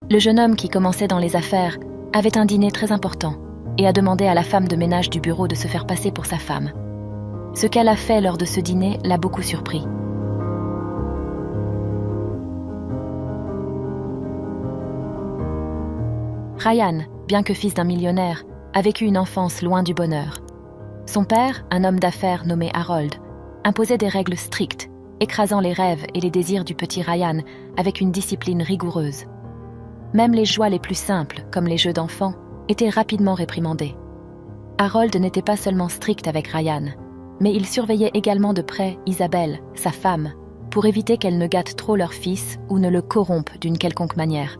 Le jeune homme qui commençait dans les affaires avait un dîner très important et a demandé à la femme de ménage du bureau de se faire passer pour sa femme. Ce qu'elle a fait lors de ce dîner l'a beaucoup surpris. Ryan, bien que fils d'un millionnaire, a vécu une enfance loin du bonheur. Son père, un homme d'affaires nommé Harold, imposait des règles strictes, écrasant les rêves et les désirs du petit Ryan avec une discipline rigoureuse. Même les joies les plus simples, comme les jeux d'enfants, étaient rapidement réprimandées. Harold n'était pas seulement strict avec Ryan, mais il surveillait également de près Isabelle, sa femme, pour éviter qu'elle ne gâte trop leur fils ou ne le corrompe d'une quelconque manière.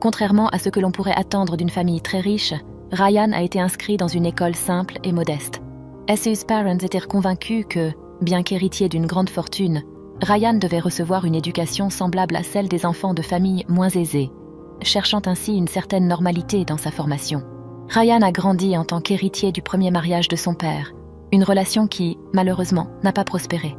Contrairement à ce que l'on pourrait attendre d'une famille très riche, Ryan a été inscrit dans une école simple et modeste. Ses parents étaient convaincus que, bien qu'héritier d'une grande fortune, Ryan devait recevoir une éducation semblable à celle des enfants de familles moins aisées, cherchant ainsi une certaine normalité dans sa formation. Ryan a grandi en tant qu'héritier du premier mariage de son père, une relation qui, malheureusement, n'a pas prospéré.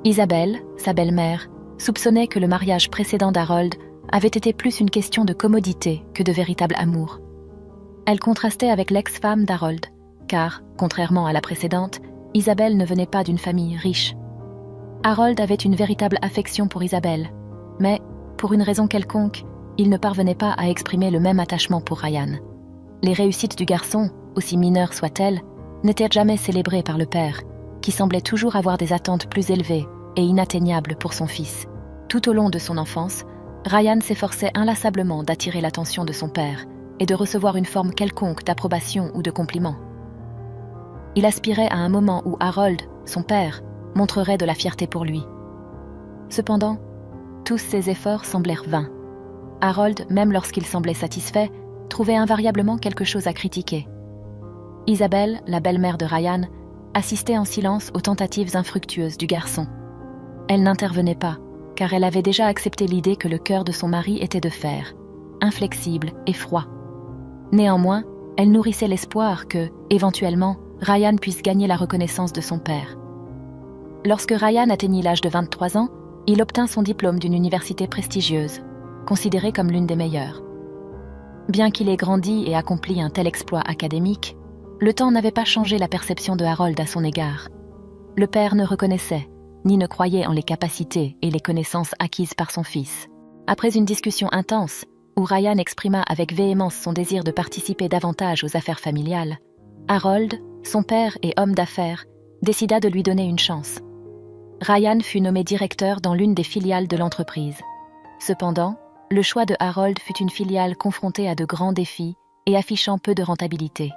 Isabelle, sa belle-mère, soupçonnait que le mariage précédent d'Harold avait été plus une question de commodité que de véritable amour. Elle contrastait avec l'ex-femme d'Harold, car, contrairement à la précédente, Isabelle ne venait pas d'une famille riche. Harold avait une véritable affection pour Isabelle, mais, pour une raison quelconque, il ne parvenait pas à exprimer le même attachement pour Ryan. Les réussites du garçon, aussi mineures soient-elles, n'étaient jamais célébrées par le père, qui semblait toujours avoir des attentes plus élevées et inatteignables pour son fils. Tout au long de son enfance, Ryan s'efforçait inlassablement d'attirer l'attention de son père et de recevoir une forme quelconque d'approbation ou de compliment. Il aspirait à un moment où Harold, son père, montrerait de la fierté pour lui. Cependant, tous ses efforts semblèrent vains. Harold, même lorsqu'il semblait satisfait, trouvait invariablement quelque chose à critiquer. Isabelle, la belle-mère de Ryan, assistait en silence aux tentatives infructueuses du garçon. Elle n'intervenait pas, car elle avait déjà accepté l'idée que le cœur de son mari était de fer, inflexible et froid. Néanmoins, elle nourrissait l'espoir que, éventuellement, Ryan puisse gagner la reconnaissance de son père. Lorsque Ryan atteignit l'âge de 23 ans, il obtint son diplôme d'une université prestigieuse, considérée comme l'une des meilleures. Bien qu'il ait grandi et accompli un tel exploit académique, le temps n'avait pas changé la perception de Harold à son égard. Le père ne reconnaissait, ni ne croyait en les capacités et les connaissances acquises par son fils. Après une discussion intense, où Ryan exprima avec véhémence son désir de participer davantage aux affaires familiales, Harold, son père et homme d'affaires, décida de lui donner une chance. Ryan fut nommé directeur dans l'une des filiales de l'entreprise. Cependant, le choix de Harold fut une filiale confrontée à de grands défis et affichant peu de rentabilité.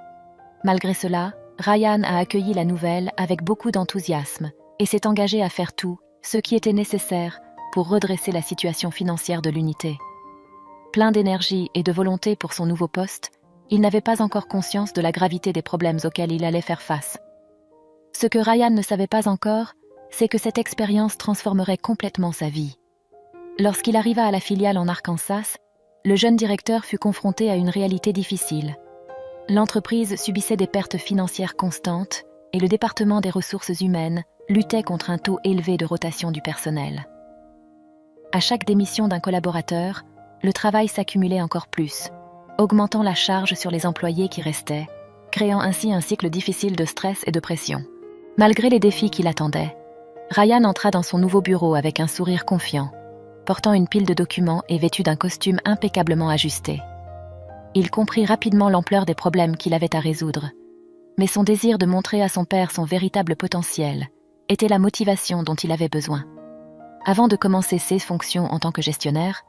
Malgré cela, Ryan a accueilli la nouvelle avec beaucoup d'enthousiasme et s'est engagé à faire tout ce qui était nécessaire pour redresser la situation financière de l'unité. Plein d'énergie et de volonté pour son nouveau poste, il n'avait pas encore conscience de la gravité des problèmes auxquels il allait faire face. Ce que Ryan ne savait pas encore, c'est que cette expérience transformerait complètement sa vie. Lorsqu'il arriva à la filiale en Arkansas, le jeune directeur fut confronté à une réalité difficile. L'entreprise subissait des pertes financières constantes et le département des ressources humaines luttait contre un taux élevé de rotation du personnel. À chaque démission d'un collaborateur, le travail s'accumulait encore plus, augmentant la charge sur les employés qui restaient, créant ainsi un cycle difficile de stress et de pression. Malgré les défis qui l'attendaient, Ryan entra dans son nouveau bureau avec un sourire confiant, portant une pile de documents et vêtu d'un costume impeccablement ajusté. Il comprit rapidement l'ampleur des problèmes qu'il avait à résoudre, mais son désir de montrer à son père son véritable potentiel était la motivation dont il avait besoin. Avant de commencer ses fonctions en tant que gestionnaire,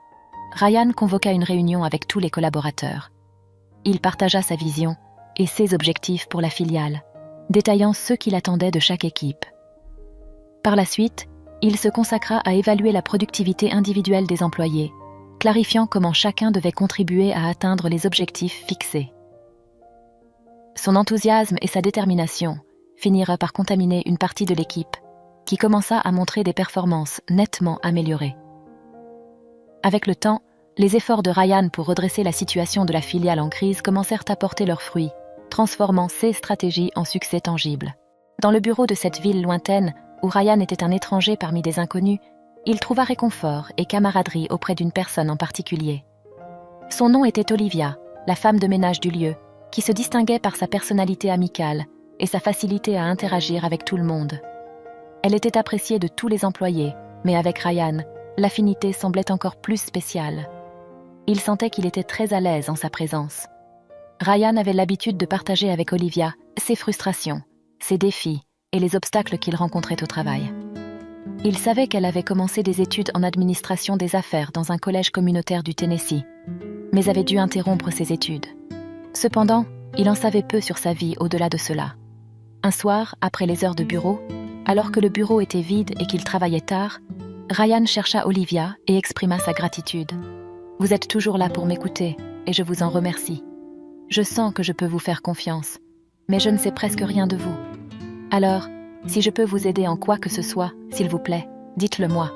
Ryan convoqua une réunion avec tous les collaborateurs. Il partagea sa vision et ses objectifs pour la filiale, détaillant ce qu'il attendait de chaque équipe. Par la suite, il se consacra à évaluer la productivité individuelle des employés, clarifiant comment chacun devait contribuer à atteindre les objectifs fixés. Son enthousiasme et sa détermination finirent par contaminer une partie de l'équipe, qui commença à montrer des performances nettement améliorées. Avec le temps, les efforts de Ryan pour redresser la situation de la filiale en crise commencèrent à porter leurs fruits, transformant ses stratégies en succès tangibles. Dans le bureau de cette ville lointaine, où Ryan était un étranger parmi des inconnus, il trouva réconfort et camaraderie auprès d'une personne en particulier. Son nom était Olivia, la femme de ménage du lieu, qui se distinguait par sa personnalité amicale et sa facilité à interagir avec tout le monde. Elle était appréciée de tous les employés, mais avec Ryan, l'affinité semblait encore plus spéciale. Il sentait qu'il était très à l'aise en sa présence. Ryan avait l'habitude de partager avec Olivia ses frustrations, ses défis et les obstacles qu'il rencontrait au travail. Il savait qu'elle avait commencé des études en administration des affaires dans un collège communautaire du Tennessee, mais avait dû interrompre ses études. Cependant, il en savait peu sur sa vie au-delà de cela. Un soir, après les heures de bureau, alors que le bureau était vide et qu'il travaillait tard, Ryan chercha Olivia et exprima sa gratitude. « Vous êtes toujours là pour m'écouter et je vous en remercie. Je sens que je peux vous faire confiance, mais je ne sais presque rien de vous. Alors, si je peux vous aider en quoi que ce soit, s'il vous plaît, dites-le moi. »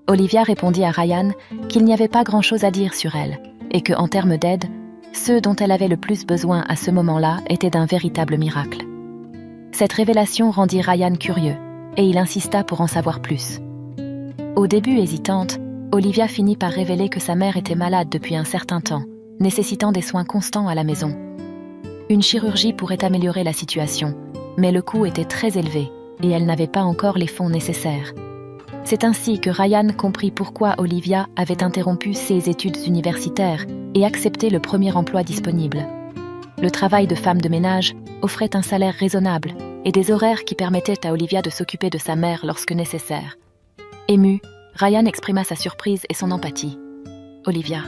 Olivia répondit à Ryan qu'il n'y avait pas grand-chose à dire sur elle et que, en termes d'aide, ceux dont elle avait le plus besoin à ce moment-là étaient d'un véritable miracle. Cette révélation rendit Ryan curieux et il insista pour en savoir plus. Au début hésitante, Olivia finit par révéler que sa mère était malade depuis un certain temps, nécessitant des soins constants à la maison. Une chirurgie pourrait améliorer la situation, mais le coût était très élevé et elle n'avait pas encore les fonds nécessaires. C'est ainsi que Ryan comprit pourquoi Olivia avait interrompu ses études universitaires et accepté le premier emploi disponible. Le travail de femme de ménage offrait un salaire raisonnable et des horaires qui permettaient à Olivia de s'occuper de sa mère lorsque nécessaire. Ému, Ryan exprima sa surprise et son empathie. « Olivia,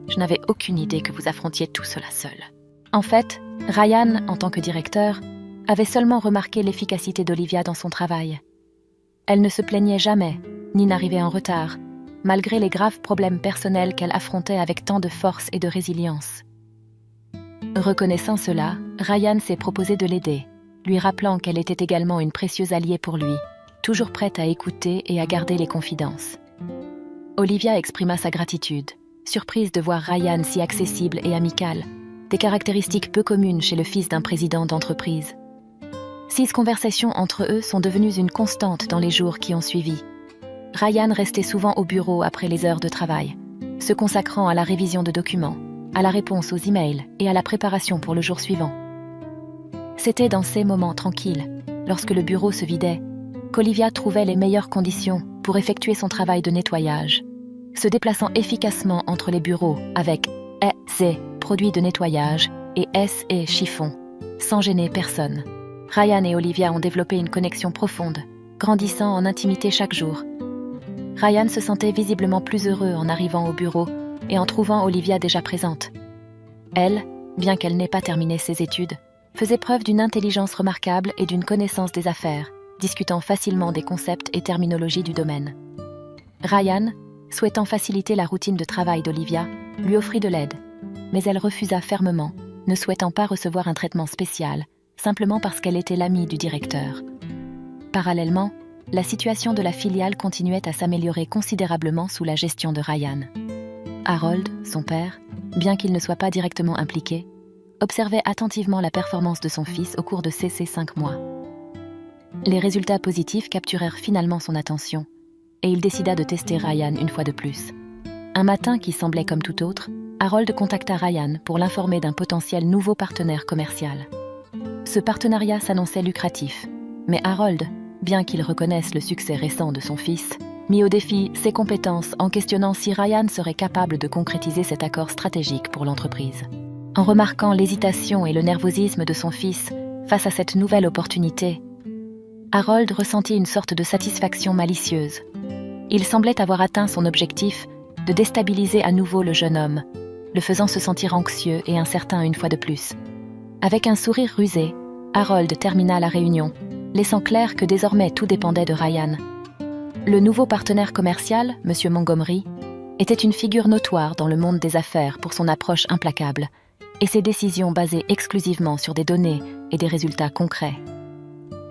je n'avais aucune idée que vous affrontiez tout cela seule. » En fait, Ryan, en tant que directeur, avait seulement remarqué l'efficacité d'Olivia dans son travail. Elle ne se plaignait jamais, ni n'arrivait en retard, malgré les graves problèmes personnels qu'elle affrontait avec tant de force et de résilience. Reconnaissant cela, Ryan s'est proposé de l'aider, lui rappelant qu'elle était également une précieuse alliée pour lui, toujours prête à écouter et à garder les confidences. Olivia exprima sa gratitude, surprise de voir Ryan si accessible et amical, des caractéristiques peu communes chez le fils d'un président d'entreprise. 6 conversations entre eux sont devenues une constante dans les jours qui ont suivi. Ryan restait souvent au bureau après les heures de travail, se consacrant à la révision de documents, à la réponse aux emails et à la préparation pour le jour suivant. C'était dans ces moments tranquilles, lorsque le bureau se vidait, qu'Olivia trouvait les meilleures conditions pour effectuer son travail de nettoyage, se déplaçant efficacement entre les bureaux avec Z, produits de nettoyage, et S et chiffon, sans gêner personne. Ryan et Olivia ont développé une connexion profonde, grandissant en intimité chaque jour. Ryan se sentait visiblement plus heureux en arrivant au bureau et en trouvant Olivia déjà présente. Elle, bien qu'elle n'ait pas terminé ses études, faisait preuve d'une intelligence remarquable et d'une connaissance des affaires, discutant facilement des concepts et terminologies du domaine. Ryan, souhaitant faciliter la routine de travail d'Olivia, lui offrit de l'aide, mais elle refusa fermement, ne souhaitant pas recevoir un traitement spécial, simplement parce qu'elle était l'amie du directeur. Parallèlement, la situation de la filiale continuait à s'améliorer considérablement sous la gestion de Ryan. Harold, son père, bien qu'il ne soit pas directement impliqué, observait attentivement la performance de son fils au cours de ces 5 mois. Les résultats positifs capturèrent finalement son attention, et il décida de tester Ryan une fois de plus. Un matin qui semblait comme tout autre, Harold contacta Ryan pour l'informer d'un potentiel nouveau partenaire commercial. Ce partenariat s'annonçait lucratif, mais Harold, bien qu'il reconnaisse le succès récent de son fils, mit au défi ses compétences en questionnant si Ryan serait capable de concrétiser cet accord stratégique pour l'entreprise. En remarquant l'hésitation et le nervosisme de son fils face à cette nouvelle opportunité, Harold ressentit une sorte de satisfaction malicieuse. Il semblait avoir atteint son objectif de déstabiliser à nouveau le jeune homme, le faisant se sentir anxieux et incertain une fois de plus. Avec un sourire rusé, Harold termina la réunion, laissant clair que désormais tout dépendait de Ryan. Le nouveau partenaire commercial, M. Montgomery, était une figure notoire dans le monde des affaires pour son approche implacable et ses décisions basées exclusivement sur des données et des résultats concrets.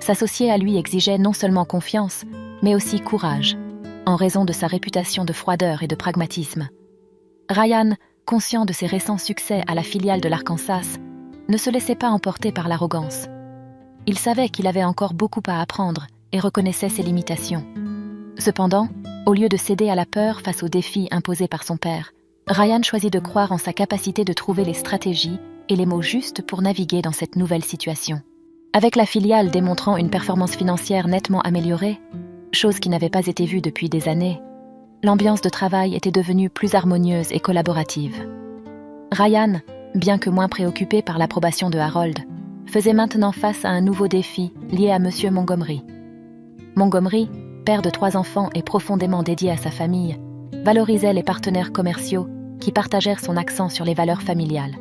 S'associer à lui exigeait non seulement confiance, mais aussi courage, en raison de sa réputation de froideur et de pragmatisme. Ryan, conscient de ses récents succès à la filiale de l'Arkansas, ne se laissait pas emporter par l'arrogance. Il savait qu'il avait encore beaucoup à apprendre et reconnaissait ses limitations. Cependant, au lieu de céder à la peur face aux défis imposés par son père, Ryan choisit de croire en sa capacité de trouver les stratégies et les mots justes pour naviguer dans cette nouvelle situation. Avec la filiale démontrant une performance financière nettement améliorée, chose qui n'avait pas été vue depuis des années, l'ambiance de travail était devenue plus harmonieuse et collaborative. Ryan, bien que moins préoccupé par l'approbation de Harold, faisait maintenant face à un nouveau défi lié à Monsieur Montgomery. Montgomery, père de 3 enfants et profondément dédié à sa famille, valorisait les partenaires commerciaux qui partagèrent son accent sur les valeurs familiales.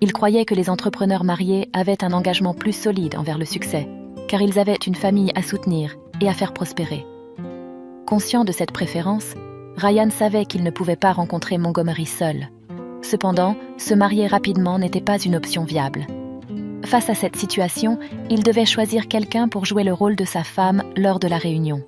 Il croyait que les entrepreneurs mariés avaient un engagement plus solide envers le succès, car ils avaient une famille à soutenir et à faire prospérer. Conscient de cette préférence, Ryan savait qu'il ne pouvait pas rencontrer Montgomery seul. Cependant, se marier rapidement n'était pas une option viable. Face à cette situation, il devait choisir quelqu'un pour jouer le rôle de sa femme lors de la réunion.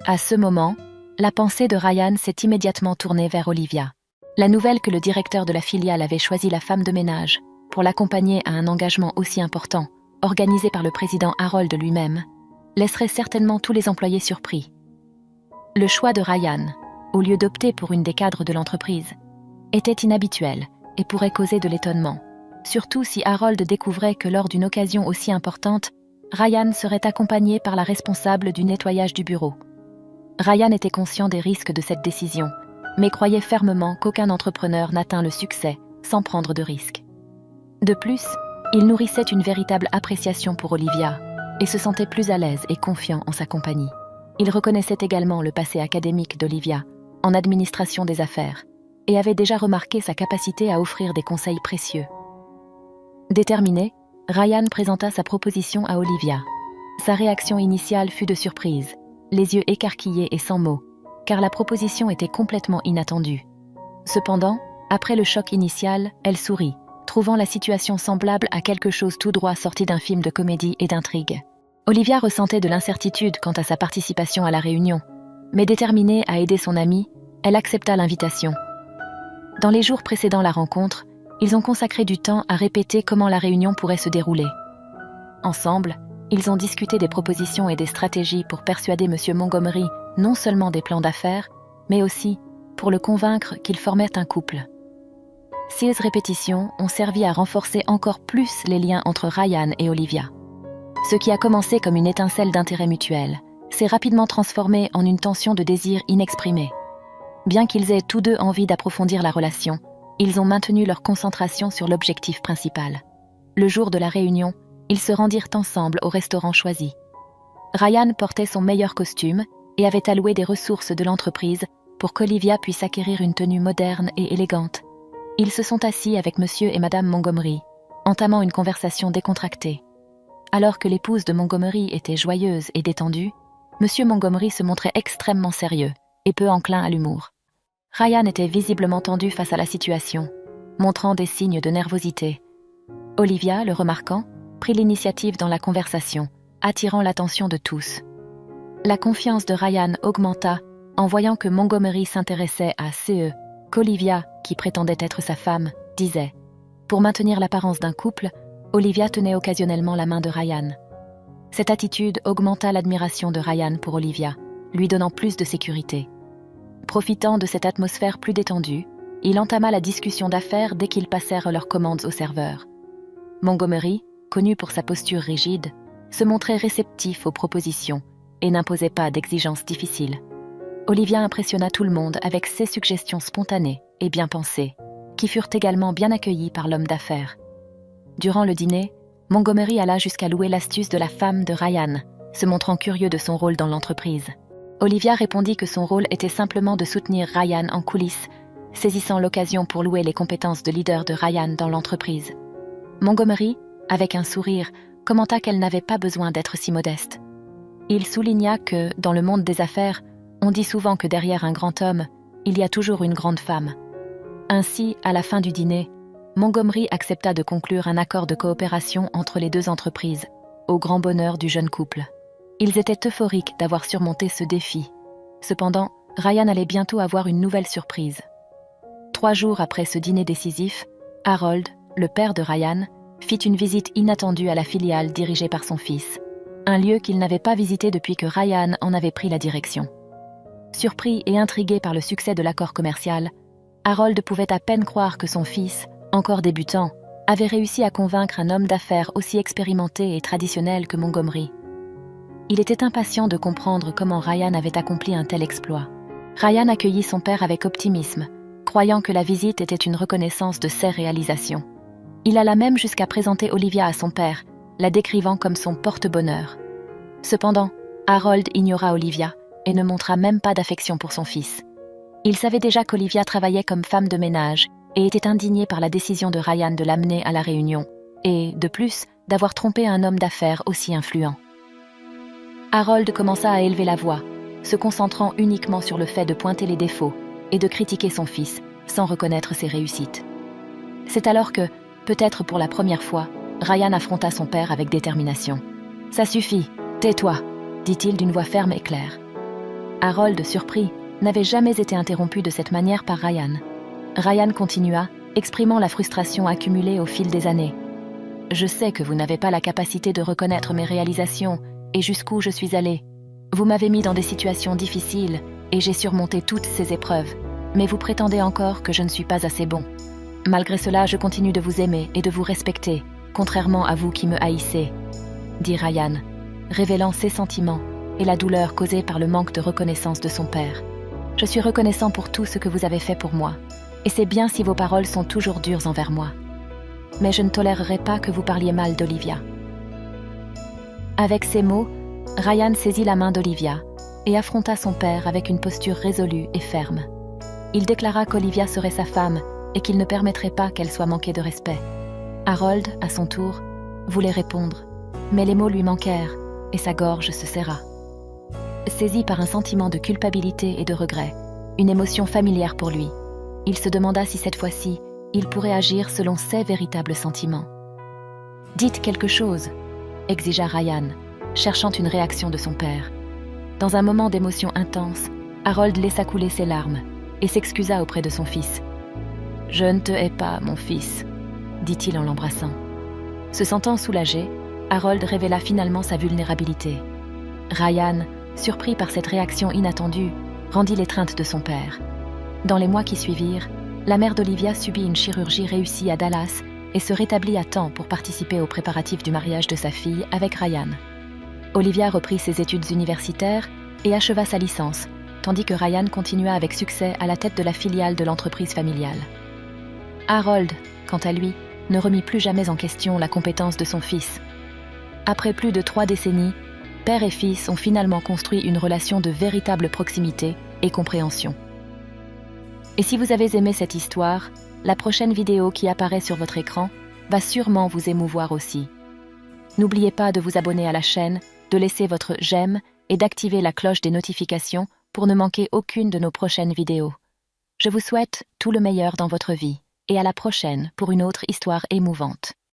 À ce moment, la pensée de Ryan s'est immédiatement tournée vers Olivia. La nouvelle que le directeur de la filiale avait choisi la femme de ménage pour l'accompagner à un engagement aussi important, organisé par le président Harold lui-même, laisserait certainement tous les employés surpris. Le choix de Ryan, au lieu d'opter pour une des cadres de l'entreprise, était inhabituel et pourrait causer de l'étonnement, surtout si Harold découvrait que lors d'une occasion aussi importante, Ryan serait accompagné par la responsable du nettoyage du bureau. Ryan était conscient des risques de cette décision, mais croyait fermement qu'aucun entrepreneur n'atteint le succès sans prendre de risques. De plus, il nourrissait une véritable appréciation pour Olivia et se sentait plus à l'aise et confiant en sa compagnie. Il reconnaissait également le passé académique d'Olivia en administration des affaires et avait déjà remarqué sa capacité à offrir des conseils précieux. Déterminé, Ryan présenta sa proposition à Olivia. Sa réaction initiale fut de surprise, les yeux écarquillés et sans mots, car la proposition était complètement inattendue. Cependant, après le choc initial, elle sourit, trouvant la situation semblable à quelque chose tout droit sorti d'un film de comédie et d'intrigue. Olivia ressentait de l'incertitude quant à sa participation à la réunion, mais déterminée à aider son amie, elle accepta l'invitation. Dans les jours précédant la rencontre, ils ont consacré du temps à répéter comment la réunion pourrait se dérouler. Ensemble, ils ont discuté des propositions et des stratégies pour persuader M. Montgomery non seulement des plans d'affaires, mais aussi pour le convaincre qu'ils formaient un couple. Ces répétitions ont servi à renforcer encore plus les liens entre Ryan et Olivia. Ce qui a commencé comme une étincelle d'intérêt mutuel s'est rapidement transformé en une tension de désir inexprimée. Bien qu'ils aient tous deux envie d'approfondir la relation, ils ont maintenu leur concentration sur l'objectif principal. Le jour de la réunion, ils se rendirent ensemble au restaurant choisi. Ryan portait son meilleur costume et avait alloué des ressources de l'entreprise pour qu'Olivia puisse acquérir une tenue moderne et élégante. Ils se sont assis avec Monsieur et Madame Montgomery, entamant une conversation décontractée. Alors que l'épouse de Montgomery était joyeuse et détendue, Monsieur Montgomery se montrait extrêmement sérieux et peu enclin à l'humour. Ryan était visiblement tendu face à la situation, montrant des signes de nervosité. Olivia, le remarquant, prit l'initiative dans la conversation, attirant l'attention de tous. La confiance de Ryan augmenta en voyant que Montgomery s'intéressait à ce qu'Olivia, qui prétendait être sa femme, disait. Pour maintenir l'apparence d'un couple, Olivia tenait occasionnellement la main de Ryan. Cette attitude augmenta l'admiration de Ryan pour Olivia, lui donnant plus de sécurité. Profitant de cette atmosphère plus détendue, il entama la discussion d'affaires dès qu'ils passèrent leurs commandes au serveur. Montgomery, connu pour sa posture rigide, se montrait réceptif aux propositions et n'imposait pas d'exigences difficiles. Olivia impressionna tout le monde avec ses suggestions spontanées et bien pensées, qui furent également bien accueillies par l'homme d'affaires. Durant le dîner, Montgomery alla jusqu'à louer l'astuce de la femme de Ryan, se montrant curieux de son rôle dans l'entreprise. Olivia répondit que son rôle était simplement de soutenir Ryan en coulisses, saisissant l'occasion pour louer les compétences de leader de Ryan dans l'entreprise. Montgomery, avec un sourire, commenta qu'elle n'avait pas besoin d'être si modeste. Il souligna que, dans le monde des affaires, on dit souvent que derrière un grand homme, il y a toujours une grande femme. Ainsi, à la fin du dîner, Montgomery accepta de conclure un accord de coopération entre les deux entreprises, au grand bonheur du jeune couple. Ils étaient euphoriques d'avoir surmonté ce défi. Cependant, Ryan allait bientôt avoir une nouvelle surprise. 3 jours après ce dîner décisif, Harold, le père de Ryan, fit une visite inattendue à la filiale dirigée par son fils, un lieu qu'il n'avait pas visité depuis que Ryan en avait pris la direction. Surpris et intrigué par le succès de l'accord commercial, Harold pouvait à peine croire que son fils, encore débutant, avait réussi à convaincre un homme d'affaires aussi expérimenté et traditionnel que Montgomery. Il était impatient de comprendre comment Ryan avait accompli un tel exploit. Ryan accueillit son père avec optimisme, croyant que la visite était une reconnaissance de ses réalisations. Il alla même jusqu'à présenter Olivia à son père, la décrivant comme son porte-bonheur. Cependant, Harold ignora Olivia et ne montra même pas d'affection pour son fils. Il savait déjà qu'Olivia travaillait comme femme de ménage et était indigné par la décision de Ryan de l'amener à la réunion, et, de plus, d'avoir trompé un homme d'affaires aussi influent. Harold commença à élever la voix, se concentrant uniquement sur le fait de pointer les défauts et de critiquer son fils, sans reconnaître ses réussites. C'est alors que, peut-être pour la première fois, Ryan affronta son père avec détermination. « Ça suffit, tais-toi », dit-il d'une voix ferme et claire. Harold, surpris, n'avait jamais été interrompu de cette manière par Ryan. Ryan continua, exprimant la frustration accumulée au fil des années. « Je sais que vous n'avez pas la capacité de reconnaître mes réalisations et jusqu'où je suis allé. Vous m'avez mis dans des situations difficiles et j'ai surmonté toutes ces épreuves, mais vous prétendez encore que je ne suis pas assez bon. Malgré cela, je continue de vous aimer et de vous respecter, contrairement à vous qui me haïssez, » dit Ryan, révélant ses sentiments et la douleur causée par le manque de reconnaissance de son père. « Je suis reconnaissant pour tout ce que vous avez fait pour moi, et c'est bien si vos paroles sont toujours dures envers moi. Mais je ne tolérerai pas que vous parliez mal d'Olivia. » Avec ces mots, Ryan saisit la main d'Olivia et affronta son père avec une posture résolue et ferme. Il déclara qu'Olivia serait sa femme et qu'il ne permettrait pas qu'elle soit manquée de respect. Harold, à son tour, voulait répondre, mais les mots lui manquèrent et sa gorge se serra. Saisi par un sentiment de culpabilité et de regret, une émotion familière pour lui, il se demanda si cette fois-ci, il pourrait agir selon ses véritables sentiments. « Dites quelque chose », exigea Ryan, cherchant une réaction de son père. Dans un moment d'émotion intense, Harold laissa couler ses larmes et s'excusa auprès de son fils. « Je ne te hais pas, mon fils », dit-il en l'embrassant. Se sentant soulagé, Harold révéla finalement sa vulnérabilité. Ryan, surpris par cette réaction inattendue, rendit l'étreinte de son père. Dans les mois qui suivirent, la mère d'Olivia subit une chirurgie réussie à Dallas et se rétablit à temps pour participer aux préparatifs du mariage de sa fille avec Ryan. Olivia reprit ses études universitaires et acheva sa licence, tandis que Ryan continua avec succès à la tête de la filiale de l'entreprise familiale. Harold, quant à lui, ne remit plus jamais en question la compétence de son fils. Après plus de 3 décennies, père et fils ont finalement construit une relation de véritable proximité et compréhension. Et si vous avez aimé cette histoire, la prochaine vidéo qui apparaît sur votre écran va sûrement vous émouvoir aussi. N'oubliez pas de vous abonner à la chaîne, de laisser votre j'aime et d'activer la cloche des notifications pour ne manquer aucune de nos prochaines vidéos. Je vous souhaite tout le meilleur dans votre vie et à la prochaine pour une autre histoire émouvante.